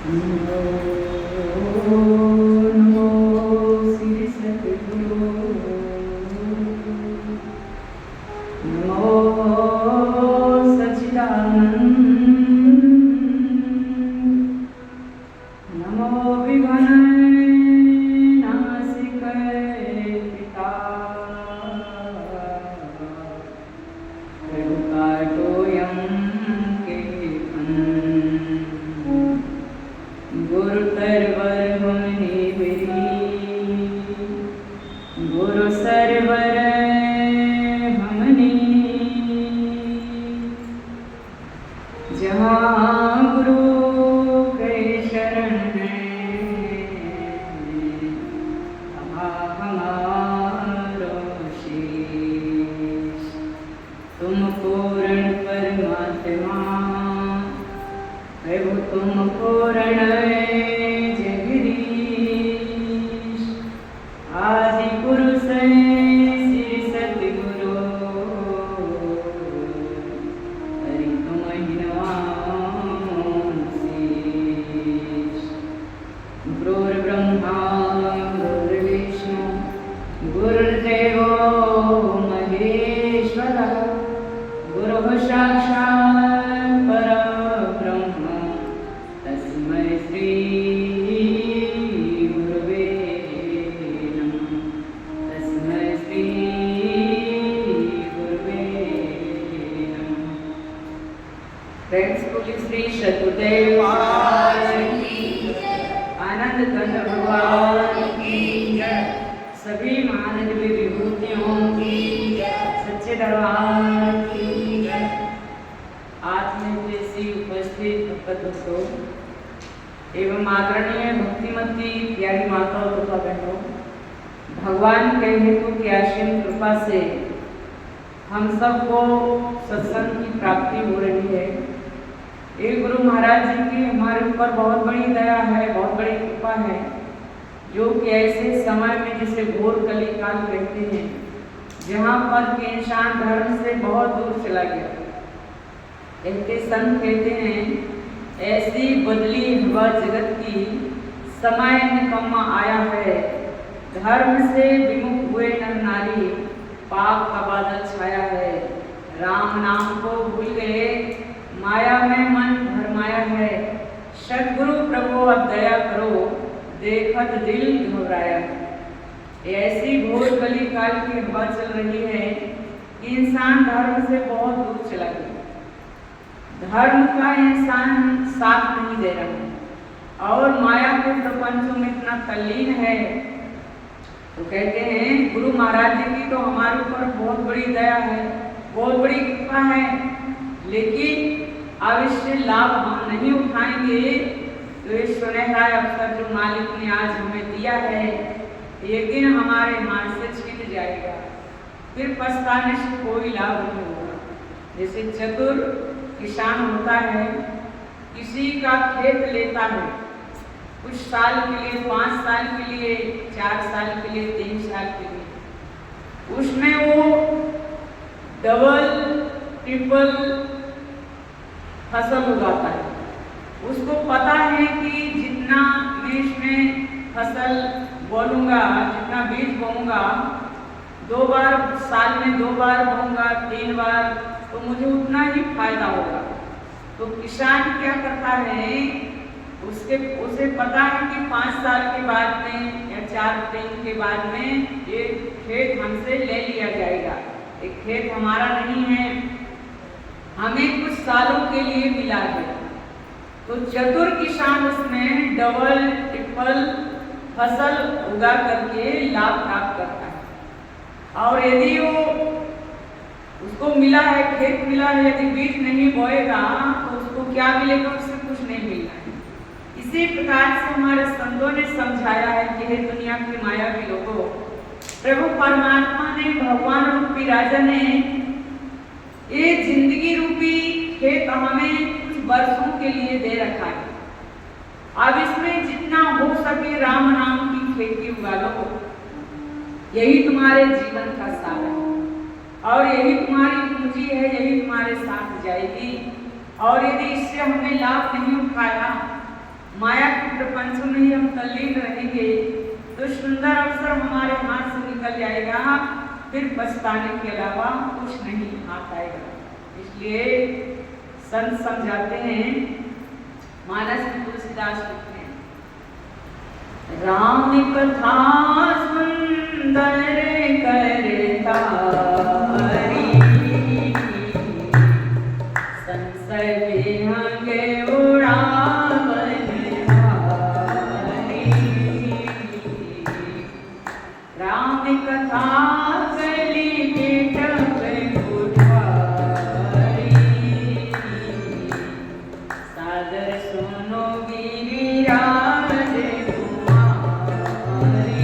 नमो श्री सद्गुरु नमो सच्चिदानंद नमो विघ्न नाशिक पिता प्रभुकाटोऽयं गुरु सरवर हमने बेरी गुरु सरवर हमने जहाँ गुरु के शरण में वहाँ हमारो शीश तुम पूर्ण परमात्मा प्रभु तुम पूर्ण जगदीश आदि पुरुष श्री सद्गुरु हरि तुम हिनवान शीश गुरुर्ब्रह्मा गुरुर्विष्णु गुरुर्देवो महेश्वरः गुरुः साक्षात् परब्रह्म तस्मै श्री गुरुवे नमः तस्मै श्री गुरुवे नमः। फ्रेंड्स बोलिए श्री सद्गुरुदेव आनंद कंठ भगवान की जय। सभी महानंद विभूतियों की सच्चे दरबार की जय। आज में जैसी उपस्थित भक्तों एवं आदरणीय भक्तिमती प्यारी माताओं तथा बहनों, भगवान के हेतु की असीम कृपा से हम सबको सत्संग की प्राप्ति हो रही है। ये गुरु महाराज जी की हमारे ऊपर बहुत बड़ी दया है, बहुत बड़ी कृपा है, जो कि ऐसे समय में जिसे घोर कली काल कहते हैं, जहाँ पर के इंसान धर्म से बहुत दूर चला गया। कहते संत कहते हैं ऐसी बदली हवा जगत की समय निकम्मा आया है, धर्म से विमुख हुए नर नारी पाप का बादल छाया है। राम नाम को भूल गए माया में मन भरमाया है। सद्गुरु प्रभु अब दया करो देखत दिल घबराया है। ऐसी घोर कली काल की हवा चल रही है कि इंसान धर्म से बहुत दूर चला गया। धर्म का इंसान साथ नहीं दे रहा है और माया के प्रपंचों में इतना तल्लीन है। तो कहते हैं गुरु महाराज जी की तो हमारे ऊपर बहुत बड़ी दया है, बहुत बड़ी कृपा है, लेकिन अब इससे लाभ हम नहीं उठाएंगे तो ये सुनहरा अवसर जो मालिक ने आज हमें दिया है एक दिन हमारे हाथ से छिन जाएगा, फिर पछताने से कोई लाभ नहीं होगा। जैसे चतुर किसान होता है, किसी का खेत लेता है कुछ साल के लिए, 5 साल के लिए, 4 साल के लिए, 3 साल के लिए, उसमें वो डबल ट्रिपल फसल उगाता है। उसको पता है कि जितना मैं इसमें फसल बोलूँगा, जितना बीज बोऊंगा, 2 बार साल में 2 बार बोऊंगा, 3 बार, तो मुझे उतना ही फायदा होगा। तो किसान क्या करता है, उसे पता है कि 5 साल के बाद में या 4 दिन के बाद में ये खेत हमसे ले लिया जाएगा, ये खेत हमारा नहीं है, हमें कुछ सालों के लिए मिला है। तो चतुर किसान उसमें डबल ट्रिपल फसल उगा करके लाभ प्राप्त करता है। और यदि वो उसको मिला है, खेत मिला है, यदि बीज नहीं बोएगा तो उसको क्या मिलेगा, उससे कुछ नहीं मिलना है। इसी प्रकार से हमारे संतों ने समझाया है कि हे दुनिया की माया के लोगों, प्रभु परमात्मा ने, भगवान रूपी राजा ने ये जिंदगी रूपी खेत हमें कुछ वर्षों के लिए दे रखा है। अब इसमें जितना हो सके राम नाम की खेती उगा लो, यही तुम्हारे जीवन का सार है और यही तुम्हारी पूंजी है, यही तुम्हारे साथ जाएगी। और यदि इससे हमने लाभ नहीं उठाया माया के प्रपंच में ही हम तल्लीन रहेंगे तो सुंदर अवसर हमारे हाथ से निकल जाएगा, फिर पछताने के अलावा कुछ नहीं हाथ आएगा। इसलिए संत समझाते हैं, मानस में तुलसीदास लिखते हैं, राम कथा सुंदर करता संशय विहंगे उड़ावन हारी। राम कथा गली बेटक उठारी, सादर सुनो गिरिराज कुमारी।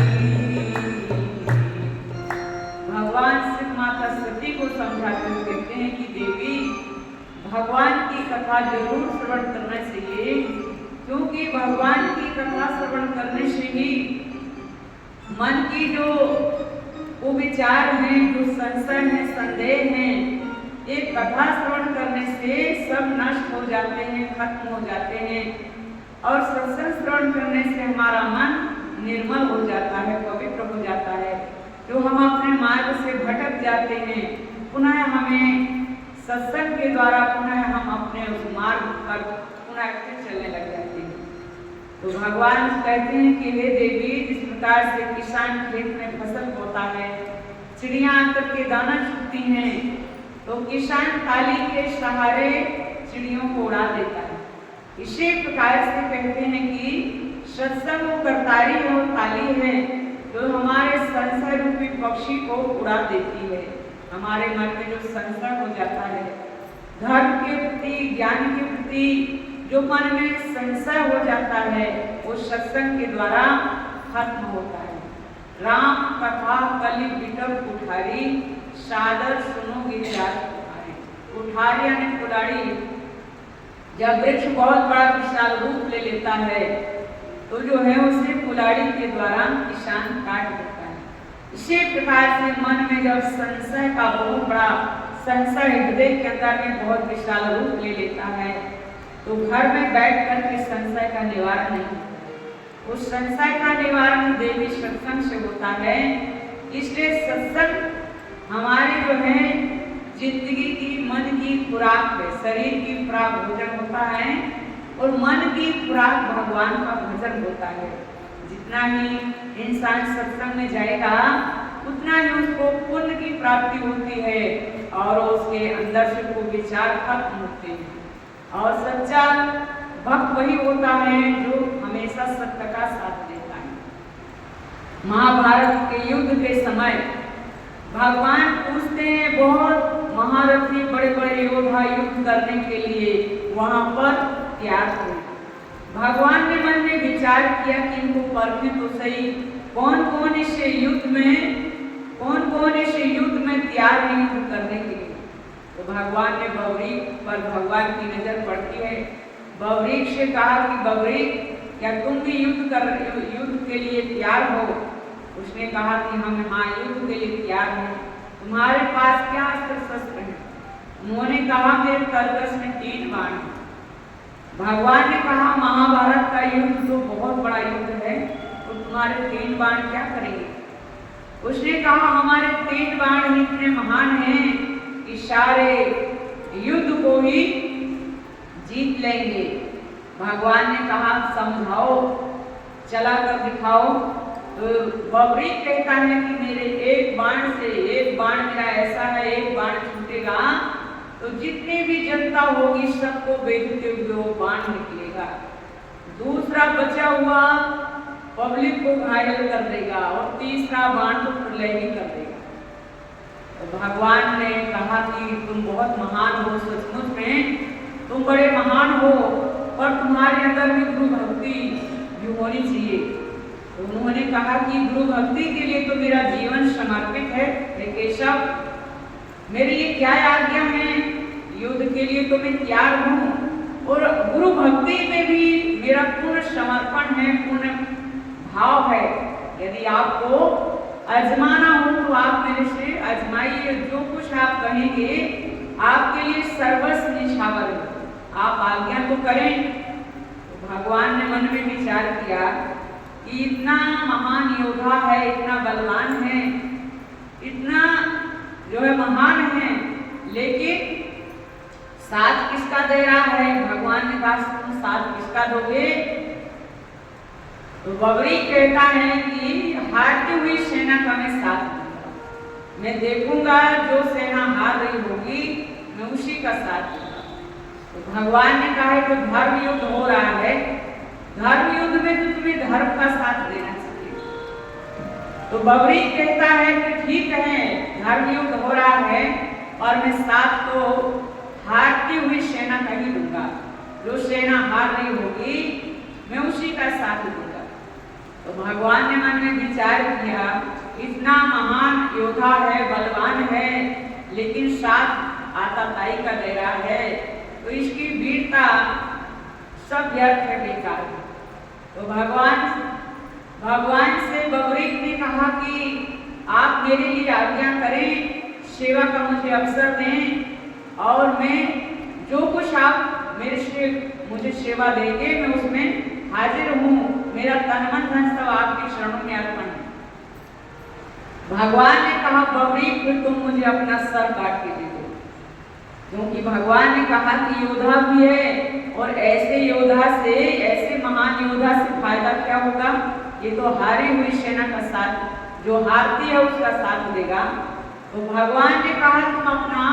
भगवान शिव माता सती को समझाते हुए कहते हैं कि देवी, भगवान की कथा जरूर श्रवण करना चाहिए, क्योंकि भगवान की कथा श्रवण करने से ही मन की जो विचार हैं, जो संशय है, संदेह है, एक कथा श्रवण करने से सब नष्ट हो जाते हैं, खत्म हो जाते हैं। और सत्संग श्रवण करने से हमारा मन निर्मल हो जाता है, पवित्र हो जाता है। जो हम अपने मार्ग से भटक जाते हैं, पुनः हमें सत्संग के द्वारा पुनः हम अपने उस मार्ग पर पुनः फिर चलने लग जाते हैं। तो भगवान कहते हैं कि हे देवी, जिस प्रकार से किसान खेत में फसल बोता है, चिड़िया आकर के दाना चुगती हैं, तो किसान ताली के सहारे चिड़ियों को उड़ा देता है। इसी प्रकार से कहते हैं कि सत्संग वो करतारी और ताली है जो हमारे संशय रूपी पक्षी को उड़ा देती है। हमारे मन में जो संशय हो जाता है, धर्म के प्रति, ज्ञान के प्रति जो मन में संशय हो जाता है, वो सत्संग के द्वारा खत्म होता है। राम कथा कली बिटक कुठारी, सादर सुनो गिरिराज कुमारी। कुठारी यानी कुलाड़ी। जब वृक्ष बहुत बड़ा विशाल रूप ले लेता है तो जो है उसे कुलाड़ी के द्वारा किसान काट देता है। इसी प्रकार से मन में जब संशय का बहुत बड़ा संशय हृदय के अंदर में बहुत विशाल रूप ले लेता है, तो घर में बैठ करके संशय का निवारण नहीं होता। उस संशय का निवारण देवी सत्संग से होता है। इसलिए सत्संग हमारे जो है जिंदगी की, मन की खुराक है। शरीर की खुराक भोजन होता है और मन की खुराक भगवान का भजन होता है। जितना ही इंसान सत्संग में जाएगा उतना ही उसको पुण्य की प्राप्ति होती है और उसके अंदर से वो विचार खत्म होते हैं। और सच्चा भक्त वही होता है जो हमेशा सत्य का साथ देता है। महाभारत के युद्ध के समय भगवान पूछते हैं, बहुत महारथी बड़े बड़े योद्धा युद्ध करने के लिए वहां पर तैयार हुए। भगवान ने मन में विचार किया कि इनको परखें तो सही, कौन कौन इस युद्ध में तैयार है युद्ध करने के लिए। तो भगवान ने बवरीक पर भगवान की नजर पड़ती है। बवरीक से कहा कि बवरीक, क्या तुम भी युद्ध के लिए तैयार हो? उसने कहा कि हम हाँ युद्ध के लिए तैयार हैं। तुम्हारे पास क्या अस्त्र शस्त्र है? उन्होंने कहा मेरे कर्कश में 3 बाण हैं। भगवान ने कहा महाभारत का युद्ध तो बहुत बड़ा युद्ध है, तो तुम्हारे 3 बाण क्या करेंगे? उसने कहा हमारे 3 बाण इतने महान हैं कि सारे युद्ध को ही जीत लेंगे। भगवान ने कहा समझाओ, चला कर दिखाओ। तो बवरीक कहता है कि मेरे एक बाण मेरा ऐसा है, एक बाण छूटेगा तो जितनी भी जनता होगी सबको बेचते हुए वो बाण निकलेगा। दूसरा बचा हुआ पब्लिक को घायल कर देगा और तीसरा बाण तो प्रलय भी कर देगा। तो भगवान ने कहा कि तुम बहुत महान हो, सचमुच में तुम बड़े महान हो, पर तुम्हारे अंदर भी गुरु भक्ति भी होनी चाहिए। तो उन्होंने कहा कि गुरु भक्ति के लिए तो मेरा जीवन समर्पित है, केशव मेरे लिए क्या आज्ञा है? युद्ध के लिए तो मैं तैयार हूँ और गुरु भक्ति में भी मेरा पूर्ण समर्पण है, पूर्ण भाव है। यदि आपको आजमाना हो तो आप मेरे से आजमाइए, जो कुछ आप कहेंगे आपके लिए सर्वस्व निछावर है, आप आज्ञा तो करें। तो भगवान ने मन में विचार किया कि इतना महान योद्धा है, इतना बलवान है, इतना जो है महान है, लेकिन साथ किसका दे रहा है? भगवान ने कहा तुम साथ किसका दोगे? तो बबरी कहता है कि हारती हुई सेना का मैं साथ दूंगा, मैं देखूंगा जो सेना हार रही होगी मैं उसी का साथ दूंगा। तो भगवान ने कहा है तो धर्म युद्ध हो रहा है, धर्म युद्ध में तो तुम्हें धर्म का साथ देना चाहिए। तो बबरी कहता है कि ठीक है, धर्म युद्ध हो रहा है और मैं साथ तो हारती हुई सेना का ही दूंगा, जो सेना हार रही होगी मैं उसी का साथ दूंगा। तो भगवान ने मन में विचार किया इतना महान योद्धा है, बलवान है, लेकिन साथ आताताई का दे रहा है, तो इसकी वीरता सब व्यर्थ है, बेकार है। तो भगवान से बबरी ने कहा कि आप मेरे लिए आज्ञा करें, सेवा का मुझे अवसर दें और मैं जो कुछ आप मेरे से मुझे सेवा देंगे मैं उसमें हाजिर हूँ, मेरा तन मन धन सब आपके चरणों में अर्पण है। भगवान ने कहा बबरी फिर तुम मुझे अपना सर काट के दे दो, क्योंकि भगवान ने कहा कि योद्धा भी है और ऐसे योद्धा से, ऐसे महान योद्धा से फायदा क्या होगा? ये तो हारी हुई सेना का साथ, जो हारती है उसका साथ देगा। तो भगवान ने कहा तुम अपना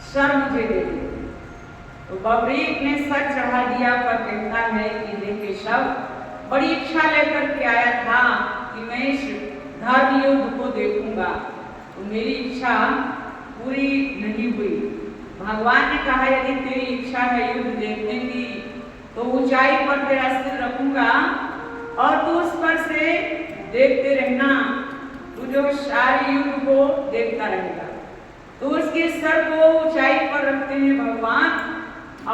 सर मुझे दे दो। तो बबरी ने सर चढ़ा दिया, पर कहता है कि देखिए सब बड़ी इच्छा लेकर के आया था कि मैं इस धर्म युद्ध को देखूंगा, तो मेरी इच्छा पूरी नहीं हुई। भगवान ने कहा यदि तेरी इच्छा है युद्ध देखने की तो ऊंचाई पर तेरा सिर रखूंगा और तू उस पर से देखते रहना, तू जो सारी युद्ध को देखता रहेगा। तो उसके सर को ऊंचाई पर रखते हैं भगवान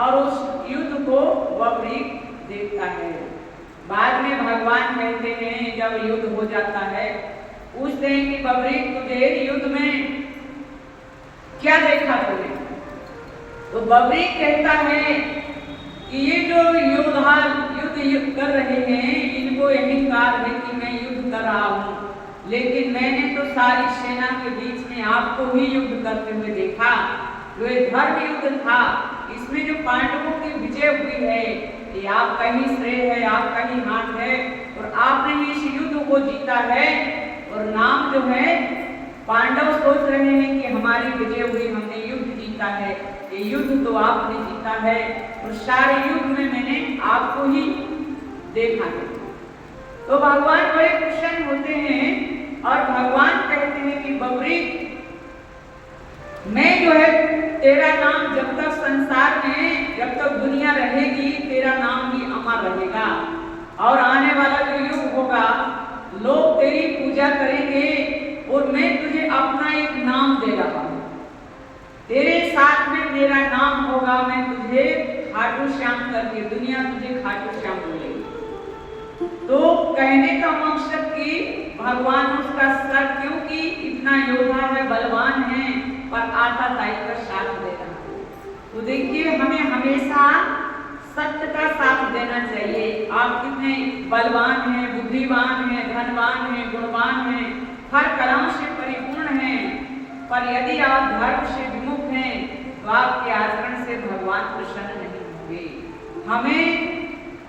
और उस युद्ध को बबरी देखता है। बाद में भगवान कहते हैं जब युद्ध हो जाता है, पूछते हैं कि बबरी तुझे युद्ध में क्या देखा तुमने? तो बबरी कहता है कि ये जो योद्धा युद्ध कर रहे हैं इनको यही कार है कि मैं युद्ध कर रहा हूँ, लेकिन मैंने तो सारी सेना के बीच में आपको ही युद्ध करते हुए देखा। जो ये धर्म युद्ध था इसमें जो पांडवों की विजय हुई है ये आपका ही श्रेय है, आपका ही हाथ है और आपने ही इस युद्ध को जीता है। और नाम जो है पांडव सोच रहे हैं कि हमारी विजय हुई, हमने युद्ध जीता है, ये युद्ध तो आपने जीता है और सारे युद्ध में मैंने आपको ही देखा है। तो भगवान बड़े प्रसन्न होते हैं और भगवान कहते हैं कि बबरी मैं जो है तेरा नाम जब तक संसार में, जब तक दुनिया रहेगी तेरा नाम ही अमर रहेगा और आने वाला जो युग होगा लोग तेरी पूजा करेंगे और मैं तुझे अपना एक नाम दे रहा हूँ, तेरे साथ में मेरा नाम होगा, मैं तुझे खाटू श्याम करके दुनिया तुझे खाटू श्याम बोलेगी। तो कहने का मकसद कि भगवान उसका सर, क्योंकि इतना योद्धा है, बलवान है, पर आताताई का साथ दे रहा है। तो देखिए हमें हमेशा सत्य का साथ देना चाहिए। आप कितने बलवान हैं, बुद्धिमान हैं, धनवान हैं, गुणवान हैं, हर कलाओं से परिपूर्ण हैं, पर यदि आप धर्म से विमुख हैं तो आपके आचरण से भगवान प्रसन्न नहीं होंगे। हमें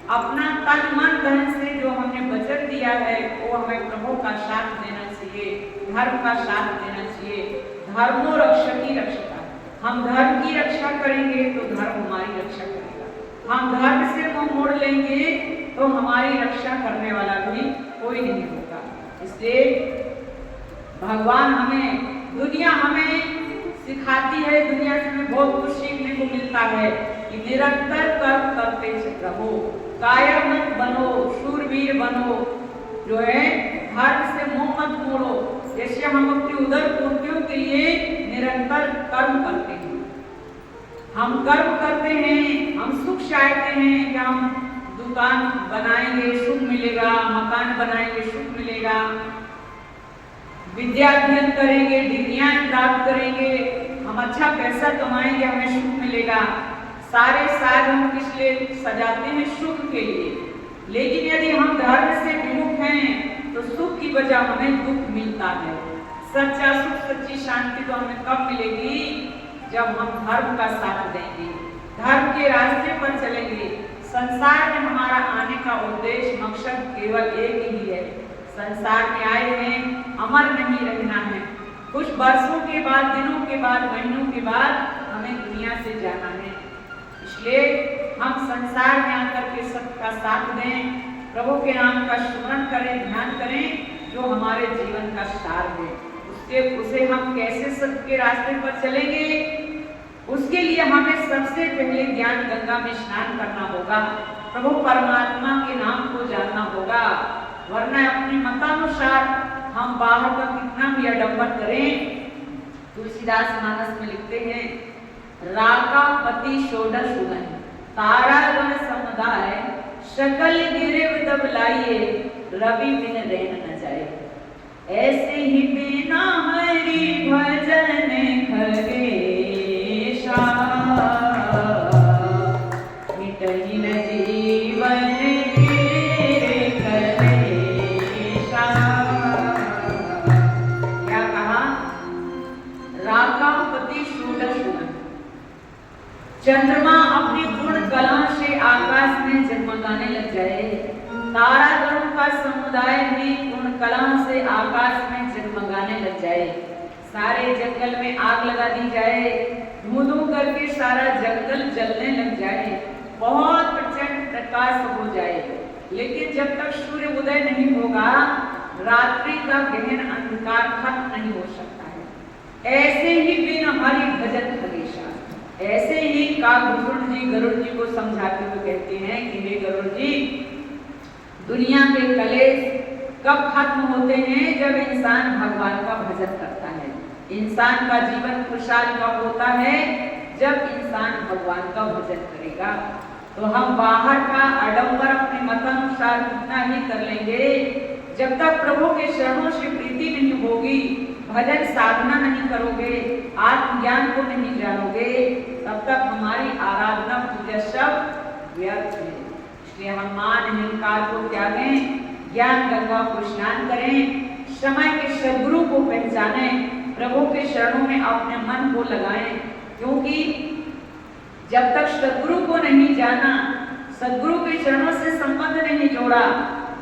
अपना तन मन धन से जो हमने वचन दिया है वो हमें प्रभु का साथ देना चाहिए, धर्म का साथ देना चाहिए। धर्मो रक्षकी रक्षका, हम धर्म की रक्षा करेंगे तो धर्म हमारी रक्षा करेगा। हम धर्म से मुंह मोड़ लेंगे तो हमारी रक्षा करने वाला भी कोई नहीं होगा। इसलिए भगवान हमें, दुनिया हमें सिखाती है, दुनिया से हमें बहुत कुछ सीखने को मिलता है कि निरंतर कर्म करते रहो, कायर मत बनो, शूरवीर बनो, जो है धर्म से मुंह मत मोड़ो। जैसे हम अपनी उदर पूर्तियों के लिए निरंतर कर्म करते हैं, हम कर्म करते हैं, हम सुख चाहते हैं कि हम दुकान बनाएंगे सुख मिलेगा, मकान बनाएंगे सुख मिलेगा, विद्या अध्ययन करेंगे, डिग्रियां प्राप्त करेंगे, हम अच्छा पैसा कमाएंगे, हमें सुख मिलेगा। सारे साज हम किस लिए सजाते हैं? सुख के लिए। लेकिन यदि हम धर्म से विमुख हैं तो सुख की वजह हमें दुख मिलता है। सच्चा सुख, सच्ची शांति तो हमें कब मिलेगी? जब हम धर्म का साथ देंगे, धर्म के रास्ते पर चलेंगे। संसार में हमारा आने का उद्देश्य, मकसद केवल एक ही है। संसार में आए हैं, अमर नहीं रहना है। कुछ वर्षों के बाद, दिनों के बाद, महीनों के बाद हमें दुनिया से जाना है। इसलिए हम संसार में आकर के सबका साथ दें, प्रभु के नाम का स्मरण करें, ध्यान करें, जो हमारे जीवन का सार है। उसे हम कैसे सत्य के रास्ते पर चलेंगे? उसके लिए हमें सबसे पहले ज्ञान गंगा में स्नान करना होगा, प्रभु परमात्मा के नाम को जानना होगा। वरना अपने मतानुसार हम बाहर का कितना भी आडंबर करें। तुलसीदास मानस में लिखते हैं, राका पति षोडश सुगन तारा गण समुदाय सकल गिरेव तब लाइए रवि बिन रैन न जाए। ऐसे ही बिना हरि भजन खगेशा मिटहि न जीवन के कलेशा। क्या कहा? राकापति षोडश सुगन। चंद्रमा अपनी पूर्ण कला से आकाश में जगमगाने लग जाए, तारागणों का समुदाय भी पूर्ण कला से आकाश में जगमगाने लग जाए, सारे जंगल में आग लगा दी जाए, धू-धू करके सारा जंगल जलने लग जाए, बहुत प्रचंड प्रकाश हो जाए, लेकिन जब तक सूर्य उदय नहीं होगा रात्रि का गहन अंधकार खत्म नहीं हो सकता है। ऐसे ही बिन हरि भजन खगेशा। ऐसे ही काकभूषण जी गरुड़ जी को समझाते हुए कहते हैं कि हे गरुड़ जी, दुनिया के कलेश कब खत्म होते हैं? जब इंसान भगवान का भजन करता है। इंसान का जीवन खुशहाल कब होता है? जब इंसान भगवान का भजन करेगा। तो हम बाहर का आडंबर अपने मतानुसार कितना ही कर लेंगे, जब तक प्रभु के शरणों से प्रीति नहीं होगी, भजन साधना नहीं करोगे, आत्मज्ञान को नहीं जानोगे, तब तक हमारी आराधना पूजा सब व्यर्थ है। इसलिए हम मान अहंकार को त्यागें, ज्ञान गंगा को स्नान करें, समय के सद्गुरु को पहचाने, प्रभु के चरणों में अपने मन को लगाएं। क्योंकि जब तक सद्गुरु को नहीं जाना, सद्गुरु के चरणों से संबंध नहीं जोड़ा,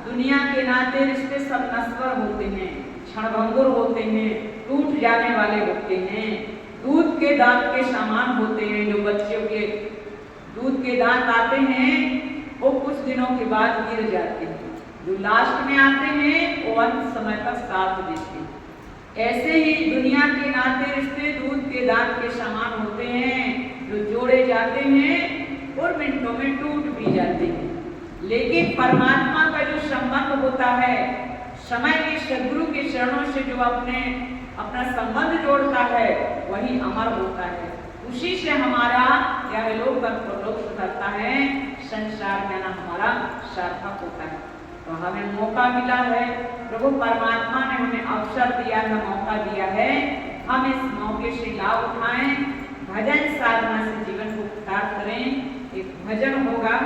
दुनिया के नाते रिश्ते सब नश्वर होते हैं, क्षणभंगुर होते हैं, टूट जाने वाले होते हैं, दूध के दांत के समान होते हैं। जो बच्चों के दूध के दांत आते हैं वो कुछ दिनों के बाद गिर जाते हैं, जो लास्ट में आते हैं वो अंत समय तक साथ देते हैं। ऐसे ही दुनिया के नाते रिश्ते दूध के दांत के समान होते हैं, जो जोड़े जाते हैं और मिनटों में टूट भी जाते हैं। लेकिन परमात्मा का जो संबंध होता है, समय के सद्गुरु के चरणों से जो अपना संबंध जोड़ता है, वही अमर होता है। उसी से हमारा यह लोक और परलोक सुधरता है, संसार में ना हमारा सार्थक होता है। तो हमें मौका मिला है, प्रभु परमात्मा ने हमें अवसर दिया है, मौका दिया है, हम इस मौके से लाभ उठाएं, भजन साधना से जीवन को उद्धार करें। एक भजन होगा,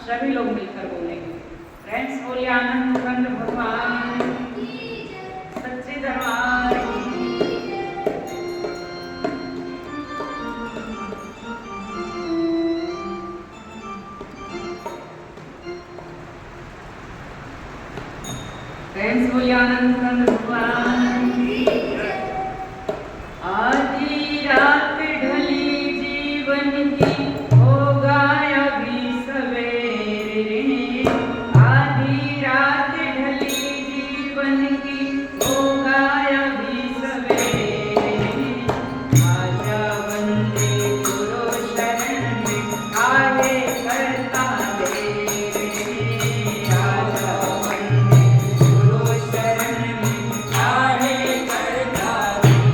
सभी लोग मिलकर बोलेंगे। फ्रेंड्स बोलिए आनंद कंद भगवान सच्चे दरबार की। फ्रेंड्स बोलिए आनंद कंद भगवान की। आधी रात ढली जीवन की, होगा अभी सवेरे, आधी रात ढली जीवन की, होगा अभी सवेरे, आजा वंदे गुरु शरण में काहे करता देर, आजा वंदे गुरु शरण में काहे करता देर,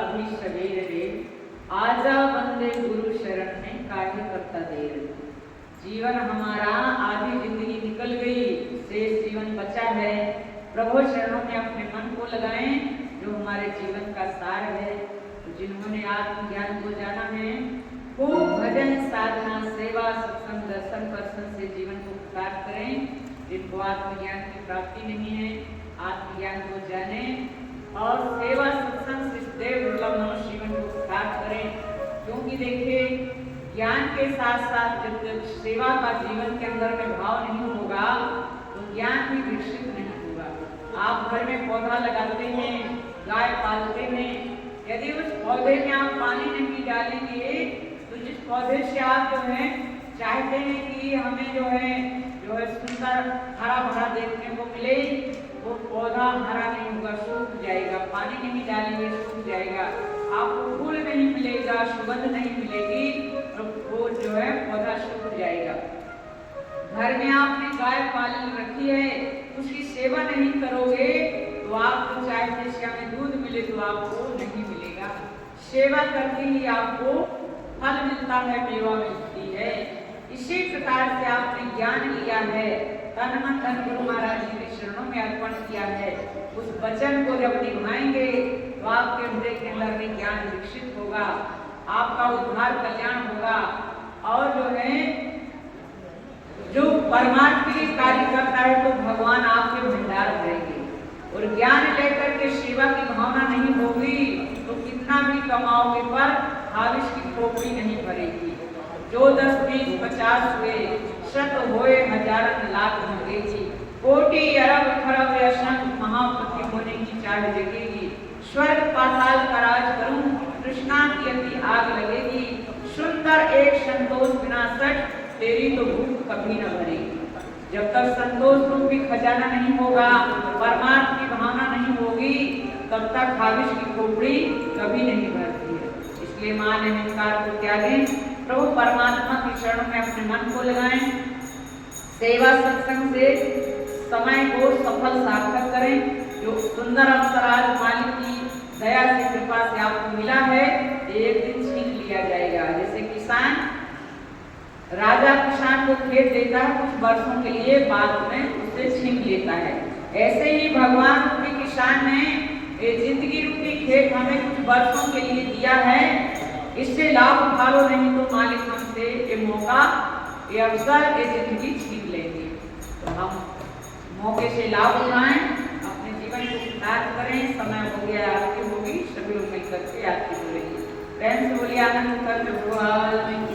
अभी सवेर रे, आजा बंदे गुरु शरण में काहे करता देर। जीवन हमारा आधी जिंदगी निकल गई, शेष जीवन बचा है। प्रभु शरणों में अपने मन को लगाएं, जो हमारे जीवन का सार है। तो जिन्होंने आत्मज्ञान को जाना है, खूब भजन साधना सेवा सत्संग दर्शन दर्शन से जीवन को प्राप्त करें। जिनको आत्मज्ञान की प्राप्ति नहीं है, आत्मज्ञान को जाने और सेवा सत्संग से देव दुर्लभ मनुष्य जीवन को प्राप्त करें। क्योंकि देखिए, ज्ञान के साथ साथ जब तक सेवा का जीवन के अंदर में भाव नहीं होगा, तो ज्ञान भी विकसित नहीं होगा। आप घर में पौधा लगाते हैं, गाय पालते हैं, यदि उस पौधे में आप पानी नहीं डालेंगे, तो जिस पौधे से आप जो है चाहते हैं कि हमें जो है सुंदर हरा भरा देखने को मिले, वो पौधा हरा नहीं होगा, सूख जाएगा। पानी नहीं डालेंगे, सूख जाएगा। आपको फूल नहीं मिलेगा, सुगंध नहीं मिलेगी, तो वो जो है पौधा सूख जाएगा। घर में आपने गाय पाल रखी है, उसकी सेवा नहीं करोगे तो आपको चाहते से हमें दूध मिले तो आपको नहीं मिलेगा। सेवा करके ही आपको फल मिलता है, मेवा मिलती है। इसी प्रकार से आपने ज्ञान लिया है, तन मन धन गुरु महाराज जी के चरणों में अर्पण किया है। उस वचन को जब निभाएंगे तो आपके हृदय के अंदर में ज्ञान विकसित होगा, आपका उद्धार कल्याण होगा। और जो है जो परमात्मा के लिए कार्य करता है, तो भगवान आपके भंडार भरेंगे। और ज्ञान लेकर के सेवा की भावना नहीं होगी, तो कितना भी कमाओगे पर हाविश की खोपड़ी नहीं भरेगी। जो 10 20 50 हुए, शत होए हजारन लाख लगेगी। कोटि अरब खरब असंख्य महापति होने की चाह जगेगी। स्वर्ग पाताल का राज करूं, तृष्णा की अति आग लगेगी। सुंदर एक संतोष बिना सट, तेरी तो भूख कभी न भरेगी। जब तक संतोष रूपी खजाना नहीं होगा, परमात्मा की भावना नहीं होगी, तब तक हाविश की खोपड़ी कभी नहीं भरती है। इसलिए मान अहंकार को त्यागें, प्रभु परमात्मा के चरणों में अपने मन को लगाएं, सेवा सत्संग से समय को सफल सार्थक करें। जो सुंदर अवसर आज मालिक की दया से कृपा से आपको मिला है, एक दिन छीन लिया जाएगा। जैसे किसान, राजा किसान को खेत देता है, कुछ वर्षों के लिए बाद में उससे छीन लेता है। ऐसे ही भगवान रूपी किसान ने ये जिंदगी रूपी खेत हमें कुछ वर्षों के लिए दिया है। इससे लाभ उठा लो, नहीं तो मालिक हमसे ये मौका, ये अवसर, ये जिंदगी छीन लेंगे। तो हम मौके से लाभ उठाएं, अपने जीवन को सुधार करें। समय हो गया, आरती होगी, सभी लोग मिलकर के आरती बोलेंगे। प्रेम से बोलिए आनंद कर भगवान।